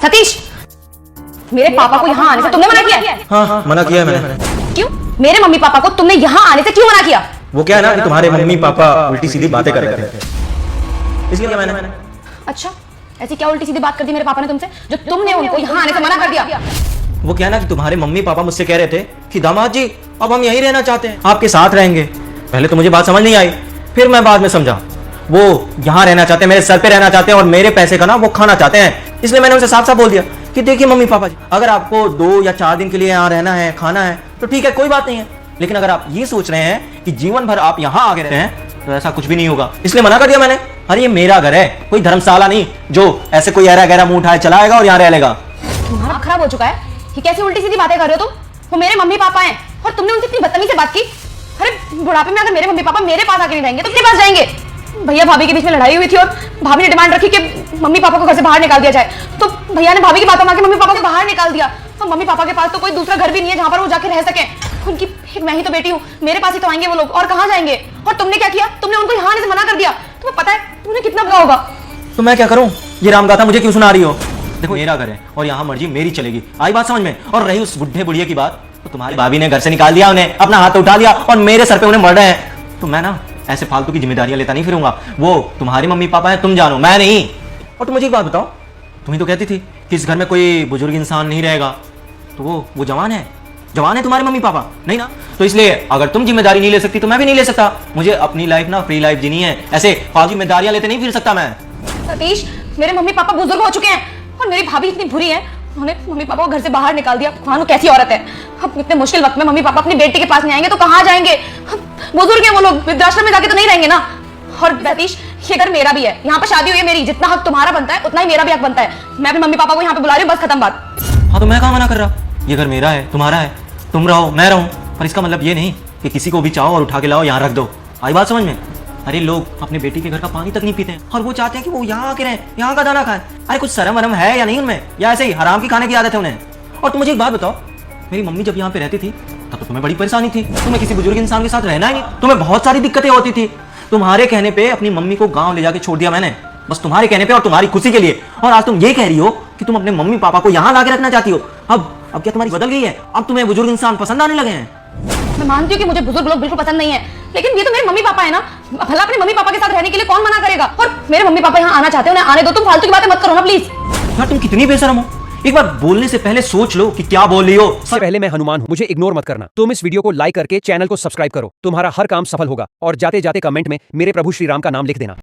सतीश, मेरे पापा को यहाँ आने से तुमने मना किया? हाँ, मना किया है मैंने। क्यों? मेरे मम्मी पापा को तुमने यहाँ आने से क्यों मना किया? वो क्या है ना कि तुम्हारे मम्मी पापा उल्टी सीधी बातें कर रहे थे, इसलिए क्या मैंने। अच्छा, ऐसी क्या उल्टी सीधी बात कर दी मेरे पापा ने तुमसे जो तुमने उनको यहाँ आने से मना कर दिया? वो क्या है ना कि तुम्हारे मम्मी पापा मुझसे कह रहे थे कि दामाद जी अब हम यहीं रहना चाहते हैं, आपके साथ रहेंगे। पहले तो मुझे बात समझ नहीं आई, फिर मैं बाद में समझा वो यहाँ रहना चाहते हैं, मेरे सर पे रहना चाहते हैं और मेरे पैसे का ना वो खाना चाहते हैं। इसलिए मैंने उनसे साफ साफ बोल दिया कि देखिए मम्मी पापा जी, अगर आपको 2 या 4 दिन के लिए यहाँ रहना है, खाना है, तो ठीक है, कोई बात नहीं है। लेकिन अगर आप ये सोच रहे हैं कि जीवन भर आप यहाँ आगे रहते हैं, तो ऐसा कुछ भी नहीं होगा। इसलिए मना कर दिया मैंने। अरे ये मेरा घर है, कोई धर्मशाला नहीं जो ऐसे कोई ऐरा गहरा मुंह उठाए चला आएगा और यहाँ रह लेगा। तुम्हारा खराब हो चुका है। ये कैसी उल्टी सीधी बातें कर रहे हो तुम? वो मेरे मम्मी पापा हैं और तुमने उनसे इतनी बदतमीजी से बात की। अरे बुढ़ापे में अगर मेरे मम्मी पापा मेरे पास आके नहीं रहेंगे तो किसके पास जाएंगे? भैया भाभी के बीच में लड़ाई हुई थी और भाभी ने डिमांड रखी कि मम्मी पापा को घर से बाहर निकाल दिया जाए, तो भैया ने भाभी की बातों में मम्मी पापा को बाहर निकाल दिया। और मम्मी पापा के पास तो कोई दूसरा घर भी नहीं है जहाँ पर वो जाके रह सके। उनकी एक मैं ही तो बेटी हूँ, मेरे पास ही तो आएंगे वो लोग, और कहाँ जाएंगे? और तुमने क्या किया? तुमने उनको यहाँ आने से मना कर दिया। तुम्हें पता है तुमने कितना बुरा होगा? तो मैं क्या करूँ? ये रामगाथा मुझे क्यों सुना रही हो? देखो मेरा घर है और यहाँ मर्जी मेरी चलेगी, आई बात समझ में? और रही उस बुढ़े बुढ़िया की बात, तो तुम्हारी भाभी ने घर से निकाल दिया उन्हें, अपना हाथ उठा लिया और मेरे सर पे उन्हें मर रहे हैं। तो मैं ना ऐसे फालतू की जिम्मेदारियां लेता नहीं फिरूंगा। वो तुम्हारी मम्मी पापा है, तुम जानो, मैं नहीं। और तुम मुझे एक बात बताओ, तुम ही तो कहती थी कि इस घर में कोई बुजुर्ग इंसान नहीं रहेगा, तो वो जवान है तुम्हारे मम्मी पापा, नहीं ना? तो इसलिए अगर तुम जिम्मेदारी नहीं ले सकती तो मैं भी नहीं ले सकता। मुझे अपनी लाइफ ना फ्री लाइफ जीनी है, ऐसे फालतू जिम्मेदारियां लेते नहीं फिर सकता मैं। सतीश, मेरे मम्मी पापा बुजुर्ग हो चुके हैं और मेरी भाभी इतनी बुरी है, उन्होंने मम्मी पापा को घर से बाहर निकाल दिया। वो कैसी औरत है? अब इतने मुश्किल वक्त में मम्मी पापा अपनी बेटी के पास नहीं आएंगे तो कहाँ जाएंगे? बुजुर्ग हैं वो लोग, वृद्धाश्रम में जाके तो नहीं रहेंगे ना। और सतीश, ये घर मेरा भी है, यहाँ पर शादी हुई है मेरी, जितना हक तुम्हारा बनता है उतना ही मेरा भी हक बनता है। मैं अपने मम्मी पापा को यहाँ पे बुला रही हूँ, बस खत्म बात। हाँ तो मैं कहाँ मना कर रहा? ये घर मेरा है, तुम्हारा है, तुम रहो मैं रहूं, पर इसका मतलब ये नहीं कि किसी को भी चाहो और उठा के लाओ यहाँ रख दो। आई बात समझ में? अरे लोग अपने बेटी के घर का पानी तक नहीं पीते हैं और वो चाहते हैं कि वो यहाँ आके रहें, यहाँ का दाना खाएं। अरे कुछ शर्म वरम है या नहीं उनमें, या ऐसे ही हराम की खाने की आदत है उन्हें? और तुम मुझे एक बात बताओ, मेरी मम्मी जब यहाँ पे रहती थी तब तो तुम्हें बड़ी परेशानी थी, तुम्हें किसी बुजुर्ग इंसान के साथ रहना ही नहीं, तुम्हें बहुत सारी दिक्कतें होती थी। तुम्हारे कहने पे अपनी मम्मी को गाँव ले जाके छोड़ दिया मैंने, बस तुम्हारे कहने पे और तुम्हारी खुशी के लिए। और आज तुम ये कह रही हो कि तुम अपने मम्मी पापा को यहाँ लाके रखना चाहती हो। अब क्या तुम्हारी बदल गई है? अब तुम्हें बुजुर्ग इंसान पसंद आने लगे हैं? मैं मानती हूँ कि मुझे बुजुर्ग लोग बिल्कुल पसंद नहीं है, लेकिन ये तो मेरे मम्मी पापा है ना। भला अपने मम्मी पापा के साथ रहने के लिए कौन मना करेगा? और मेरे मम्मी पापा यहाँ आना चाहते हैं, उन्हें आने दो। तुम फालतू की बातें मत करो ना प्लीज। यार तुम कितनी बेशरम हो, एक बार बोलने से पहले सोच लो कि क्या बोल रही हो। सबसे पहले मैं हनुमान हूँ, मुझे इग्नोर मत करना। तुम इस वीडियो को लाइक करके चैनल को सब्सक्राइब करो, तुम्हारा हर काम सफल होगा। और जाते जाते कमेंट में मेरे प्रभु श्री राम का नाम लिख देना।